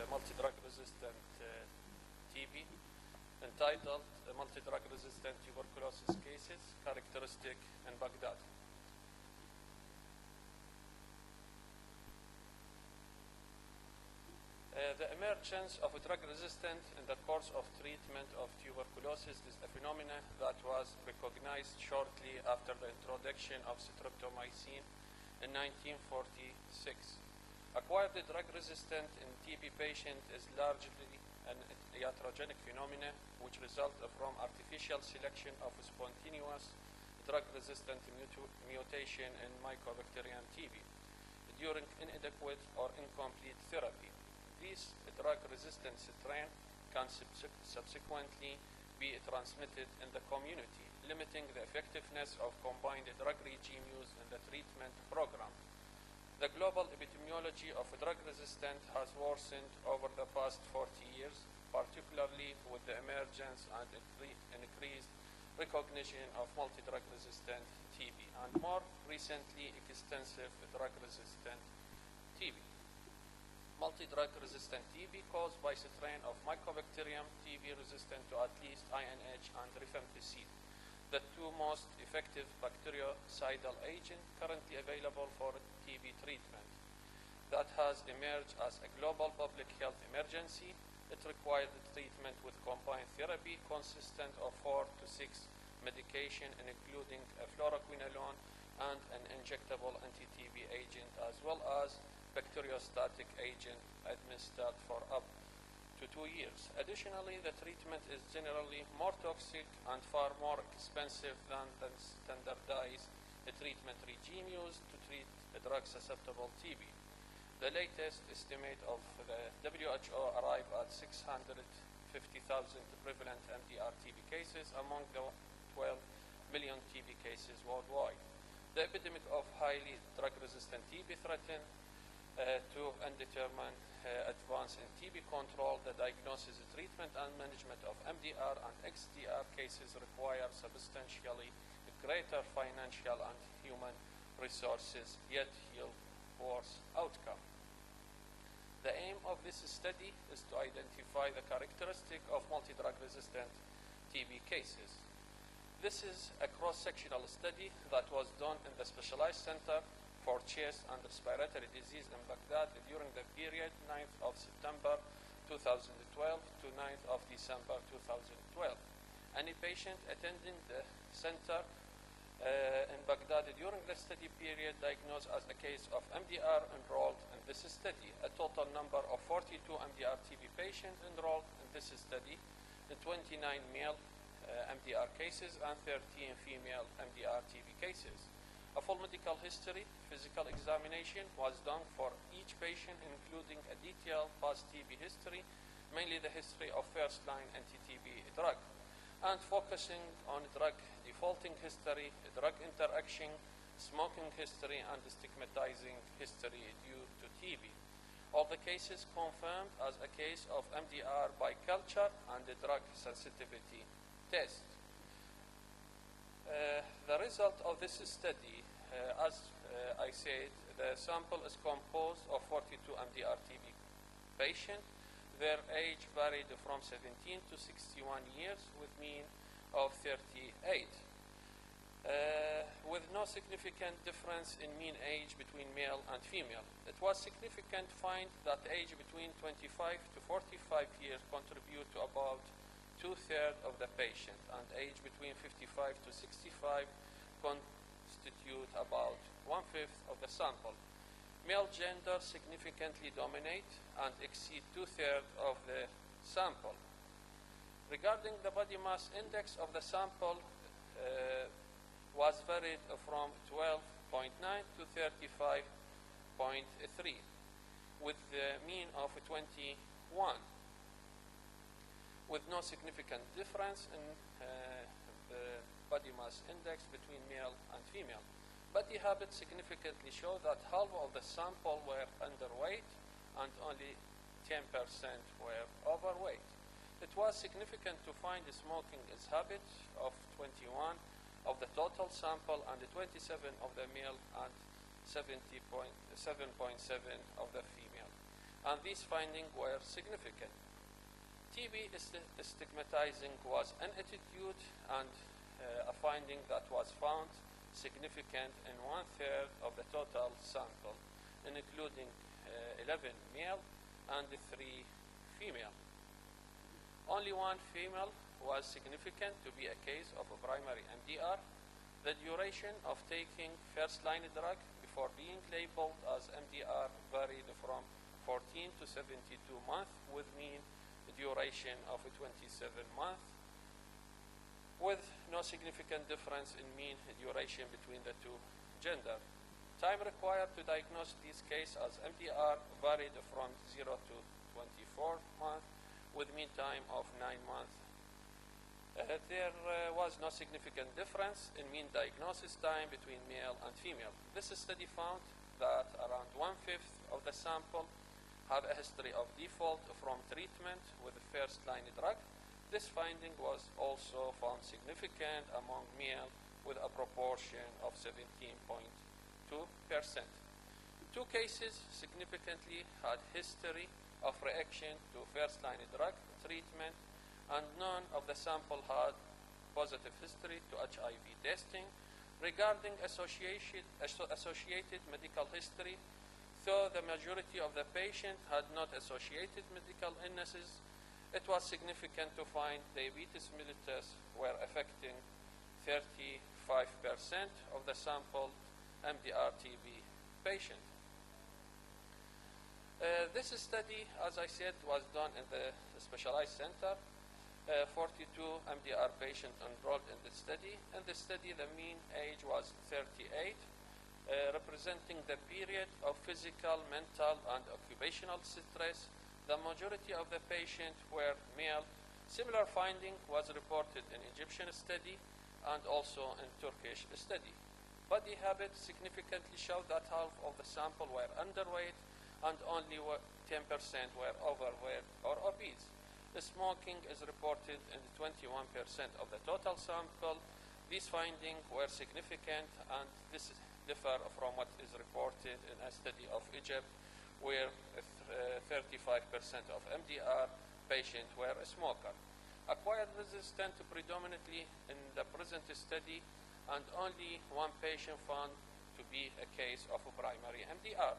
multi-drug resistant TB, entitled Multi-Drug Resistant Tuberculosis Cases, Characteristic in Baghdad. The emergence of a drug resistance in the course of treatment of tuberculosis is a phenomenon that was recognized shortly after the introduction of streptomycin in 1946. Acquired drug resistance in TB patients is largely an iatrogenic phenomenon which results from artificial selection of spontaneous drug-resistant mutation in Mycobacterium TB during inadequate or incomplete therapy. This drug-resistant strain can subsequently be transmitted in the community, limiting the effectiveness of combined drug regime use in the treatment program. The global epidemiology of drug resistance has worsened over the past 40 years, particularly with the emergence and increased recognition of multi-drug resistant TB, and more recently extensive drug-resistant TB. Multi-drug resistant TB caused by strain of Mycobacterium TB resistant to at least INH and rifampicin, the two most effective bactericidal agents currently available for TB treatment. That has emerged as a global public health emergency. It required treatment with combined therapy consistent of 4 to 6 medication, including a fluoroquinolone and an injectable anti-TB agent, as well as bacteriostatic agent administered for up to 2 years. Additionally, the treatment is generally more toxic and far more expensive than the standardized treatment regime used to treat a drug-susceptible TB. The latest estimate of the WHO arrived at 650,000 prevalent MDR TB cases among the 12 million TB cases worldwide. The epidemic of highly drug-resistant TB threatens to undetermined advance in TB control. The diagnosis, treatment, and management of MDR and XDR cases require substantially greater financial and human resources, yet yield worse outcome. The aim of this study is to identify the characteristic of multi-drug resistant TB cases. This is a cross-sectional study that was done in the Specialized Center for Chest and Respiratory Disease in Baghdad during the period 9th of September 2012 to 9th of December 2012. Any patient attending the center in Baghdad during the study period diagnosed as a case of MDR enrolled in this study. A total number of 42 MDR TB patients enrolled in this study, 29 male MDR cases and 13 female MDR TB cases. A full medical history, physical examination was done for each patient, including a detailed past TB history, mainly the history of first-line anti-TB drug, and focusing on drug defaulting history, drug interaction, smoking history, and stigmatizing history due to TB. All the cases confirmed as a case of MDR by culture and the drug sensitivity test. The result of this study, as I said, the sample is composed of 42 MDR TB patients. Their age varied from 17 to 61 years with mean of 38, with no significant difference in mean age between male and female. It was significant to find that age between 25 to 45 years contribute to about 2/3 of the patient, and age between 55 to 65 constitute about 1/5 of the sample. Male gender significantly dominate and exceed 2/3 of the sample. Regarding the body mass index of the sample, was varied from 12.9 to 35.3, with the mean of 21, with no significant difference in the body mass index between male and female. Body habits significantly show that half of the sample were underweight and only 10% were overweight. It was significant to find the smoking is habit of 21 of the total sample and 27 of the male and 7.7 of the female. and these findings were significant. TB stigmatizing was an attitude and a finding that was found significant in 1/3 of the total sample, including 11 male and 3 female. Only 1 female was significant to be a case of a primary MDR. The duration of taking first-line drug before being labeled as MDR varied from 14 to 72 months, with mean duration of 27 months, with no significant difference in mean duration between the two genders. Time required to diagnose these cases as MDR varied from 0 to 24 months, with mean time of 9 months. There was no significant difference in mean diagnosis time between male and female. This study found that around 1/5 of the sample have a history of default from treatment with the first-line drug. This finding was also found significant among male with a proportion of 17.2%. 2 cases significantly had history of reaction to first-line drug treatment, and none of the sample had positive history to HIV testing. Regarding associated medical history, though the majority of the patients had not associated medical illnesses, it was significant to find diabetes mellitus were affecting 35% of the sample MDR-TB patient. This study, as I said, was done in the specialized center. 42 MDR patients enrolled in the study. In the study, the mean age was 38, representing the period of physical, mental, and occupational stress. The majority of the patients were male. Similar finding was reported in Egyptian study and also in Turkish study. Body habits significantly showed that half of the sample were underweight and only 10% were overweight or obese. The smoking is reported in 21% of the total sample. These findings were significant, and this differ from what is reported in a study of Egypt, where 35% of MDR patients were a smoker. Acquired resistance predominantly in the present study, and only 1 patient found to be a case of a primary MDR.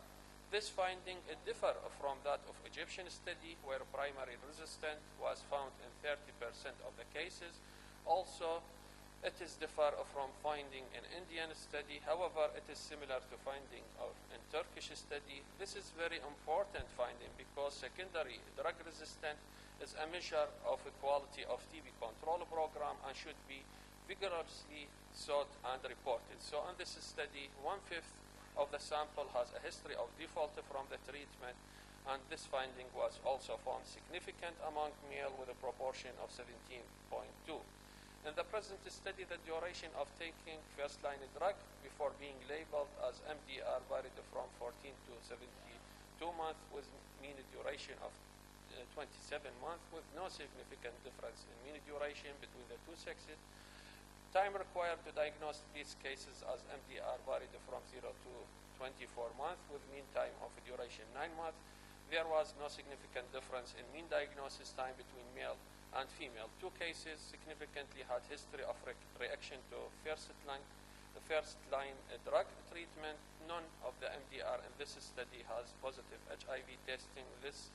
This finding differs from that of Egyptian study, where primary resistance was found in 30% of the cases. Also, it is different from finding in Indian study. However, it is similar to finding in Turkish study. This is very important finding because secondary drug resistance is a measure of the quality of TB control program and should be vigorously sought and reported. So in this study, 1/5 of the sample has a history of default from the treatment, and this finding was also found significant among male with a proportion of 17.2. In the present study, the duration of taking first-line drug before being labeled as MDR varied from 14 to 72 months, with mean duration of 27 months, with no significant difference in mean duration between the two sexes. Time required to diagnose these cases as MDR varied from 0 to 24 months, with mean time of duration 9 months. There was no significant difference in mean diagnosis time between male and female. 2 cases significantly had history of reaction to first-line drug treatment. None of the MDR in this study has positive HIV testing. This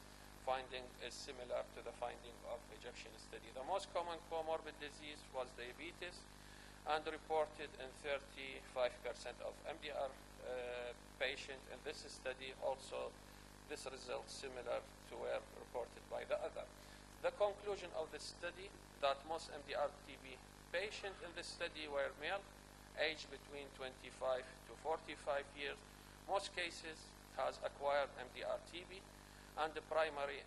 finding is similar to the finding of Egyptian study. The most common comorbid disease was diabetes, and reported in 35% of MDR patients in this study. Also, this result similar to were reported by the other. The conclusion of the study that most MDR-TB patients in this study were male, aged between 25 to 45 years. Most cases has acquired MDR-TB, and the primary